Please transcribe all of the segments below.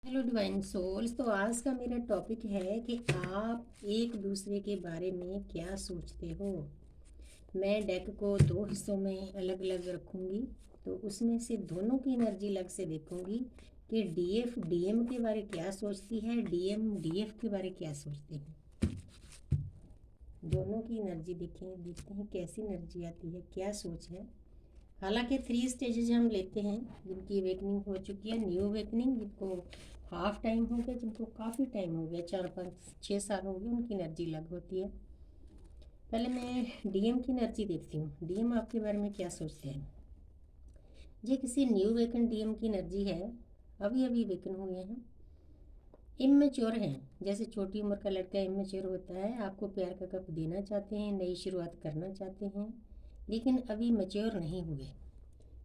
Hello divine souls. तो आज का मेरा टॉपिक है कि आप एक दूसरे के बारे में क्या सोचते हो। मैं डेक को दो हिस्सों में अलग अलग रखूँगी, तो उसमें से दोनों की एनर्जी अलग से देखूँगी कि डीएफ डीएम के बारे क्या सोचती है, डीएम डीएफ के बारे क्या सोचते हैं। दोनों की एनर्जी देखें, देखते हैं कैसी एनर्जी आती है, क्या सोच है। हालांकि 3 स्टेजेज हम लेते हैं जिनकी अवेकनिंग हो चुकी है। न्यू अवेकनिंग जिनको हाफ टाइम हो गया, जिनको काफ़ी टाइम हो गया, 4 5 6 साल हो गए, उनकी एनर्जी अलग होती है। पहले मैं डीएम की एनर्जी देखती हूँ। डीएम आपके बारे में क्या सोचते हैं। ये किसी न्यू वेकन डीएम की एनर्जी है। अभी अभी वेकन हुए हैं, इमेच्योर हैं। जैसे छोटी उम्र का लड़का इमेच्योर होता है, आपको प्यार का कप देना चाहते हैं, नई शुरुआत करना चाहते हैं, लेकिन अभी मैच्योर नहीं हुए,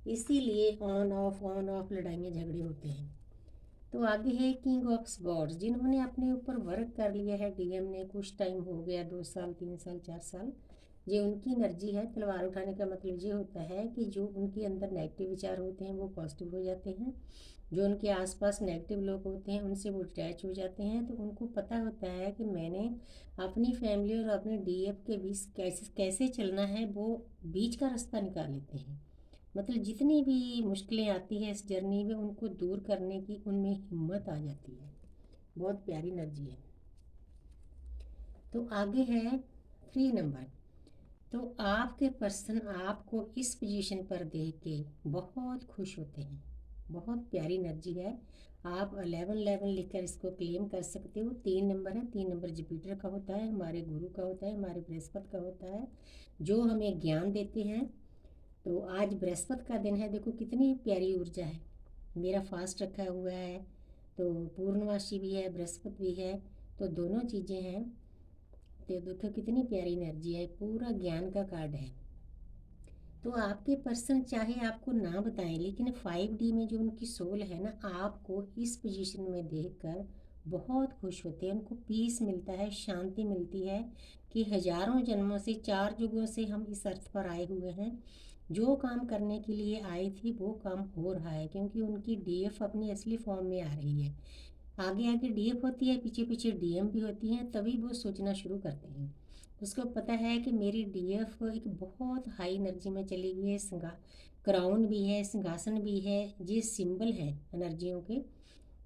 इसीलिए ऑन ऑफ लड़ाइयाँ झगड़े होते हैं। तो आगे है किंग ऑफ स्वॉर्ड्स, जिन्होंने अपने ऊपर वर्क कर लिया है। डीएम ने कुछ टाइम हो गया, 2 साल 3 साल 4 साल, ये उनकी एनर्जी है। तलवार उठाने का मतलब ये होता है कि जो उनके अंदर नेगेटिव विचार होते हैं वो पॉजिटिव हो जाते हैं। जो उनके आसपास नेगेटिव लोग होते हैं उनसे वो अटैच हो जाते हैं। तो उनको पता होता है कि मैंने अपनी फैमिली और अपने डीएफ के बीच कैसे कैसे चलना है, वो बीच का रास्ता निकाल लेते हैं। मतलब जितनी भी मुश्किलें आती है इस जर्नी में, उनको दूर करने की उनमें हिम्मत आ जाती है। बहुत प्यारी एनर्जी है। तो आगे है 3 नंबर। तो आपके पर्सन आपको इस पोजीशन पर देख के बहुत खुश होते हैं। बहुत प्यारी एनर्जी है। आप 11 11 लिखकर इसको क्लेम कर सकते हो। 3 नंबर है, 3 नंबर जुपिटर का होता है, हमारे गुरु का होता है, हमारे बृहस्पति का होता है, जो हमें ज्ञान देते हैं। तो आज बृहस्पति का दिन है, देखो कितनी प्यारी ऊर्जा है। मेरा फास्ट रखा हुआ है, तो पूर्णमासी भी है, बृहस्पति भी है, तो दोनों चीज़ें हैं। तो देखो कितनी प्यारी एनर्जी है, पूरा ज्ञान का कार्ड है। तो आपके पर्सन चाहे आपको ना बताएं, लेकिन 5D में जो उनकी सोल है ना, आपको इस पोजीशन में देखकर बहुत खुश होते हैं। उनको पीस मिलता है, शांति मिलती है कि हजारों जन्मों से, 4 युगों से हम इस अर्थ पर आए हुए हैं। जो काम करने के लिए आई थी वो काम हो रहा है, क्योंकि उनकी डीएफ अपनी असली फॉर्म में आ रही है। आगे आगे डीएफ होती है, पीछे पीछे डीएम भी होती हैं, तभी वो सोचना शुरू करते हैं। उसको पता है कि मेरी डीएफ एक बहुत हाई एनर्जी में चली गई है। क्राउन भी है, सिंहासन भी है, ये सिंबल है एनर्जियों के।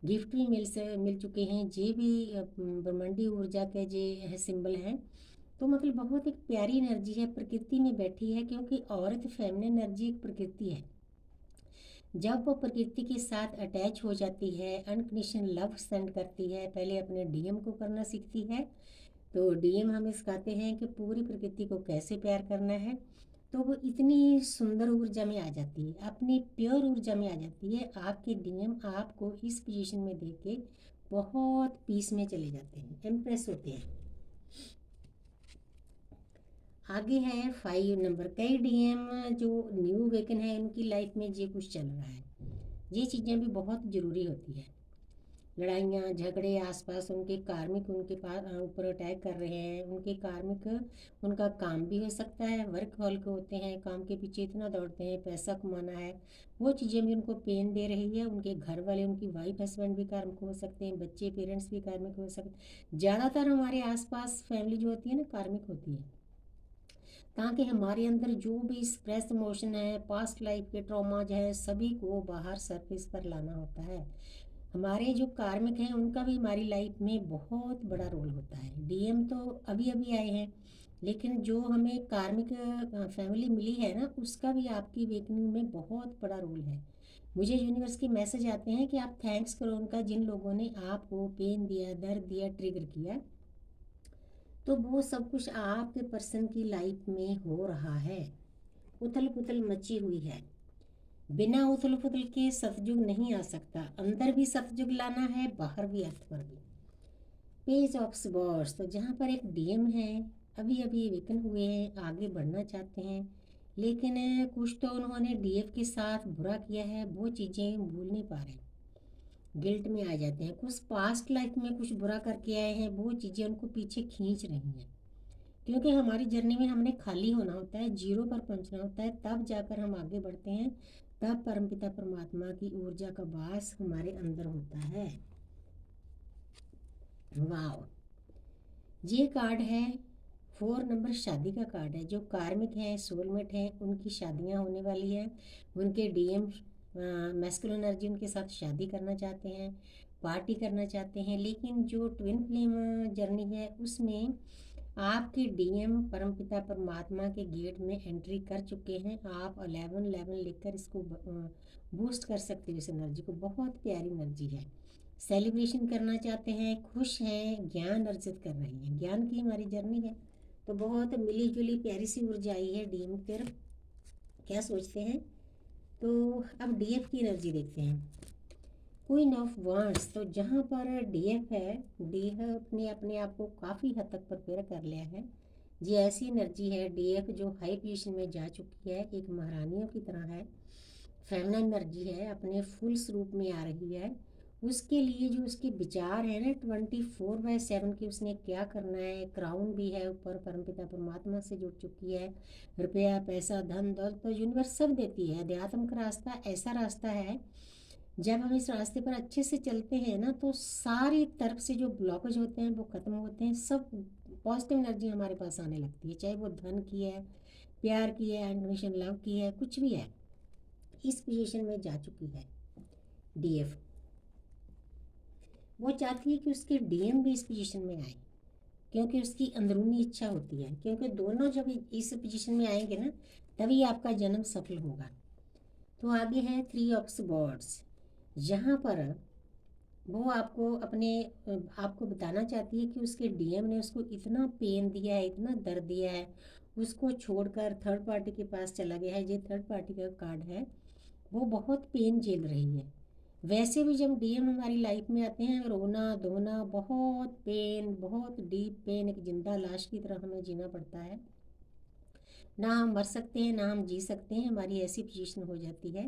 गिफ्ट भी मिल चुके हैं, ये भी ब्रह्मांडी ऊर्जा के जे है सिंबल हैं। तो मतलब बहुत एक प्यारी एनर्जी है, प्रकृति में बैठी है, क्योंकि औरत फेमिनिन एनर्जी एक प्रकृति है। जब वो प्रकृति के साथ अटैच हो जाती है, अनकंडीशनल लव सेंड करती है, पहले अपने डीएम को करना सीखती है। तो डीएम हमें सिखाते हैं कि पूरी प्रकृति को कैसे प्यार करना है। तो वो इतनी सुंदर ऊर्जा में आ जाती है, अपनी प्योर ऊर्जा में आ जाती है। आपके डीएम आपको इस पोजीशन में देख के बहुत पीस में चले जाते हैं, इम्प्रेस होते हैं। आगे है 5 नंबर। कई डीएम जो न्यू वेकन है, उनकी लाइफ में ये कुछ चल रहा है। ये चीज़ें भी बहुत ज़रूरी होती है। लड़ाइयाँ झगड़े, आसपास उनके कार्मिक उनके पास ऊपर अटैक कर रहे हैं। उनके कार्मिक, उनका काम भी हो सकता है, वर्क हॉल के होते हैं, काम के पीछे इतना दौड़ते हैं, पैसा कमाना है, वो चीज़ें भी उनको पेन दे रही है। उनके घर वाले, उनकी वाइफ हस्बैंड भी कार्मिक हो सकते हैं, बच्चे पेरेंट्स भी कार्मिक हो सकते हैं। ज़्यादातर हमारे आसपास फैमिली जो होती है ना, कार्मिक होती है, ताकि हमारे अंदर जो भी स्ट्रेस इमोशन है, पास्ट लाइफ के ट्रॉमाज है, सभी को बाहर सरफेस पर लाना होता है। हमारे जो कार्मिक हैं उनका भी हमारी लाइफ में बहुत बड़ा रोल होता है। डीएम तो अभी अभी आए हैं, लेकिन जो हमें कार्मिक फैमिली मिली है ना, उसका भी आपकी वेकनिंग में बहुत बड़ा रोल है। मुझे यूनिवर्स के मैसेज आते हैं कि आप थैंक्स करो उनका, जिन लोगों ने आपको पेन दिया, दर्द दिया, ट्रिगर किया। तो वो सब कुछ आपके पर्सन की लाइफ में हो रहा है। उथल पुथल मची हुई है। बिना उथल पुथल के सतयुग नहीं आ सकता। अंदर भी सतयुग लाना है, बाहर भी, अर्थ पर भी। पेज ऑफ स्वर्ड्स, तो जहाँ पर एक डीएम है, अभी अभी वेकन हुए हैं, आगे बढ़ना चाहते हैं, लेकिन कुछ तो उन्होंने डीएफ के साथ बुरा किया है, वो चीज़ें भूल नहीं पा रहे, गिल्ट में आ जाते हैं। कुछ पास्ट लाइफ में कुछ बुरा करके आए हैं, वो चीज़ें उनको पीछे खींच रही हैं। क्योंकि हमारी जर्नी में हमने खाली होना होता है, जीरो पर पहुंचना होता है, तब जाकर हम आगे बढ़ते हैं। तब परमपिता परमात्मा की ऊर्जा का वास हमारे अंदर होता है। वाह, ये कार्ड है 4 नंबर, शादी का कार्ड है। जो कार्मिक हैं, सोलमेट हैं, उनकी शादियां होने वाली हैं। उनके डीएम मैस्कुलिन एनर्जी उनके साथ शादी करना चाहते हैं, पार्टी करना चाहते हैं। लेकिन जो ट्विन फ्लेम जर्नी है उसमें आपके डीएम परमपिता परमात्मा के गेट में एंट्री कर चुके हैं। आप 11 लेकर इसको बूस्ट कर सकते हो। इस एनर्जी को, बहुत प्यारी एनर्जी है। सेलिब्रेशन करना चाहते हैं, खुश हैं, ज्ञान अर्जित कर रहे हैं। ज्ञान की हमारी जर्नी है, तो बहुत मिली जुली प्यारी सी ऊर्जा आई है डीएम की तरफ। क्या सोचते हैं? तो अब डीएफ की एनर्जी देखते हैं। क्वीन ऑफ वांड्स, तो जहाँ पर डीएफ है, डीएफ ने अपने आप को काफ़ी हद तक प्रिपेयर कर लिया है। ये ऐसी एनर्जी है डीएफ जो हाई पोजीशन में जा चुकी है, एक महारानियों की तरह है। फेमिनिन एनर्जी है, अपने फुल स्वरूप में आ रही है। उसके लिए जो उसके विचार है ना 24/7 की, उसने क्या करना है। क्राउन भी है ऊपर, परमपिता परमात्मा से जुड़ चुकी है। रुपया, पैसा, धन दौलत तो यूनिवर्स सब देती है। अध्यात्म का रास्ता ऐसा रास्ता है, जब हम इस रास्ते पर अच्छे से चलते हैं ना, तो सारी तरफ से जो ब्लॉकेज होते हैं वो खत्म होते हैं। सब पॉजिटिव एनर्जी हमारे पास आने लगती है, चाहे वो धन की है, प्यार की है, अनकंडीशनल लव की है, कुछ भी है। इस पोजीशन में जा चुकी है डीएफ। वो चाहती है कि उसके डीएम भी इस पोजीशन में आए, क्योंकि उसकी अंदरूनी इच्छा होती है। क्योंकि दोनों जब इस पोजीशन में आएंगे ना, तभी आपका जन्म सफल होगा। तो आगे है 3 ऑफ स्वॉर्ड्स, जहाँ पर वो आपको बताना चाहती है कि उसके डीएम ने उसको इतना पेन दिया है, इतना दर्द दिया है, उसको छोड़कर थर्ड पार्टी के पास चला गया है। ये थर्ड पार्टी का कार्ड है, वो बहुत पेन झेल रही है। वैसे भी जब डीएम हमारी लाइफ में आते हैं, रोना धोना, बहुत पेन, बहुत डीप पेन, एक जिंदा लाश की तरह हमें जीना पड़ता है। ना हम मर सकते हैं, ना हम जी सकते हैं, हमारी ऐसी पोजीशन हो जाती है।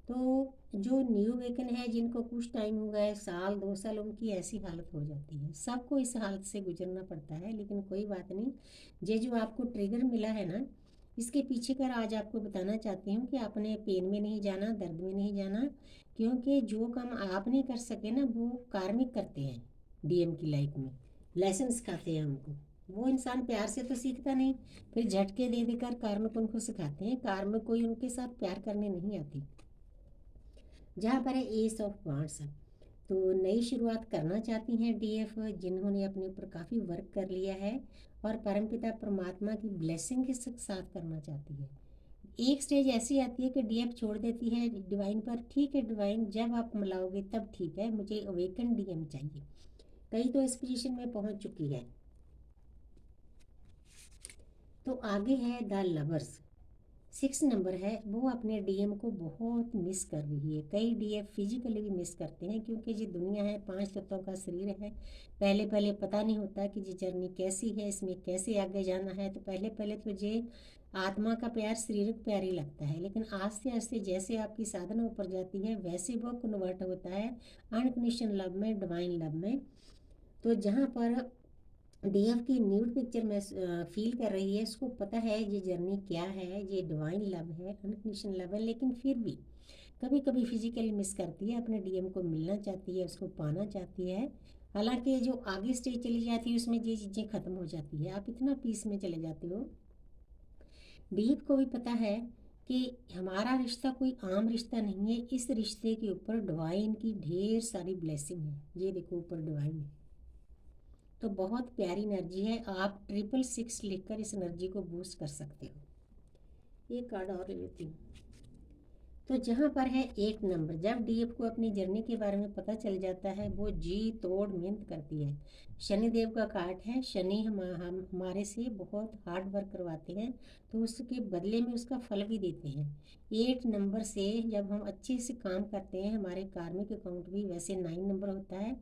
तो जो न्यू वेकन है, जिनको कुछ टाइम हो गया है, साल 2 साल, उनकी ऐसी हालत हो जाती है। सबको इस हालत से गुजरना पड़ता है, लेकिन कोई बात नहीं। ये जो आपको ट्रिगर मिला है ना, इसके पीछे का आज आपको बताना चाहती हूँ कि आपने पेन में नहीं जाना, दर्द में नहीं जाना। क्योंकि जो काम आप नहीं कर सके ना, वो कार्मिक करते हैं डीएम की लाइफ में, लेसन सिखाते हैं उनको। वो इंसान प्यार से तो सीखता नहीं, फिर झटके दे देकर कार्मिक उनको सिखाते हैं। कार्मिक कोई उनके साथ प्यार करने नहीं आती। जहाँ पर है एस ऑफ वांड्स, तो नई शुरुआत करना चाहती हैं डीएफ, जिन्होंने अपने ऊपर काफ़ी वर्क कर लिया है और परमपिता परमात्मा की ब्लेसिंग के साथ करना चाहती है। एक स्टेज ऐसी आती है कि डीएफ छोड़ देती है डिवाइन पर। ठीक है डिवाइन, जब आप मिलाओगे तब ठीक है, मुझे अवेकन डीएम चाहिए। कई तो इस पोजीशन में पहुंच चुकी है। तो आगे है द लवर्स, 6 नंबर है। वो अपने डीएम को बहुत मिस कर रही है। कई डीएफ फिजिकली भी मिस करते हैं, क्योंकि ये दुनिया है, 5 तत्वों का शरीर है। पहले पहले पता नहीं होता कि ये जर्नी कैसी है, इसमें कैसे आगे जाना है। तो पहले पहले तो ये आत्मा का प्यार शारीरिक प्यार ही लगता है, लेकिन आस्ते आस्ते जैसे आपकी साधना ऊपर जाती है, वैसे वो कन्वर्ट होता है अनकंडीशनल लव में, डिवाइन लव में। तो जहाँ पर डीएफ की न्यूड पिक्चर में फील कर रही है, उसको पता है ये जर्नी क्या है, ये डिवाइन लव है, अनकंडीशनल लव है, लेकिन फिर भी कभी कभी फिजिकली मिस करती है। अपने डीएम को मिलना चाहती है, उसको पाना चाहती है। हालांकि जो आगे स्टेज चली जाती है उसमें ये चीज़ें ख़त्म हो जाती है, आप इतना पीस में चले जाते हो। डीएफ को भी पता है कि हमारा रिश्ता कोई आम रिश्ता नहीं है, इस रिश्ते के ऊपर डिवाइन की ढेर सारी ब्लेसिंग है। ये देखो ऊपर डिवाइन है, तो बहुत प्यारी एनर्जी है। आप 666 लिखकर इस एनर्जी को बूस्ट कर सकते हो। एक कार्ड और ले लेती हूँ। तो जहाँ पर है 8 नंबर, जब डीएफ को अपनी जर्नी के बारे में पता चल जाता है, वो जी तोड़ मेहनत करती है। शनि देव का कार्ड है। शनि हमारे से बहुत हार्ड वर्क करवाते हैं, तो उसके बदले में उसका फल भी देते हैं। 8 नंबर से जब हम अच्छे से काम करते हैं, हमारे कार्मिक अकाउंट भी वैसे 9 नंबर होता है,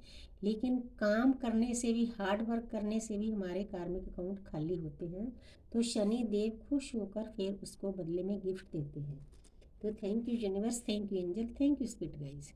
लेकिन काम करने से भी, हार्ड वर्क करने से भी हमारे कार्मिक अकाउंट खाली होते हैं। तो शनि देव खुश होकर फिर उसको बदले में गिफ्ट देते हैं। तो thank you universe, thank you angel, thank you spirit guys.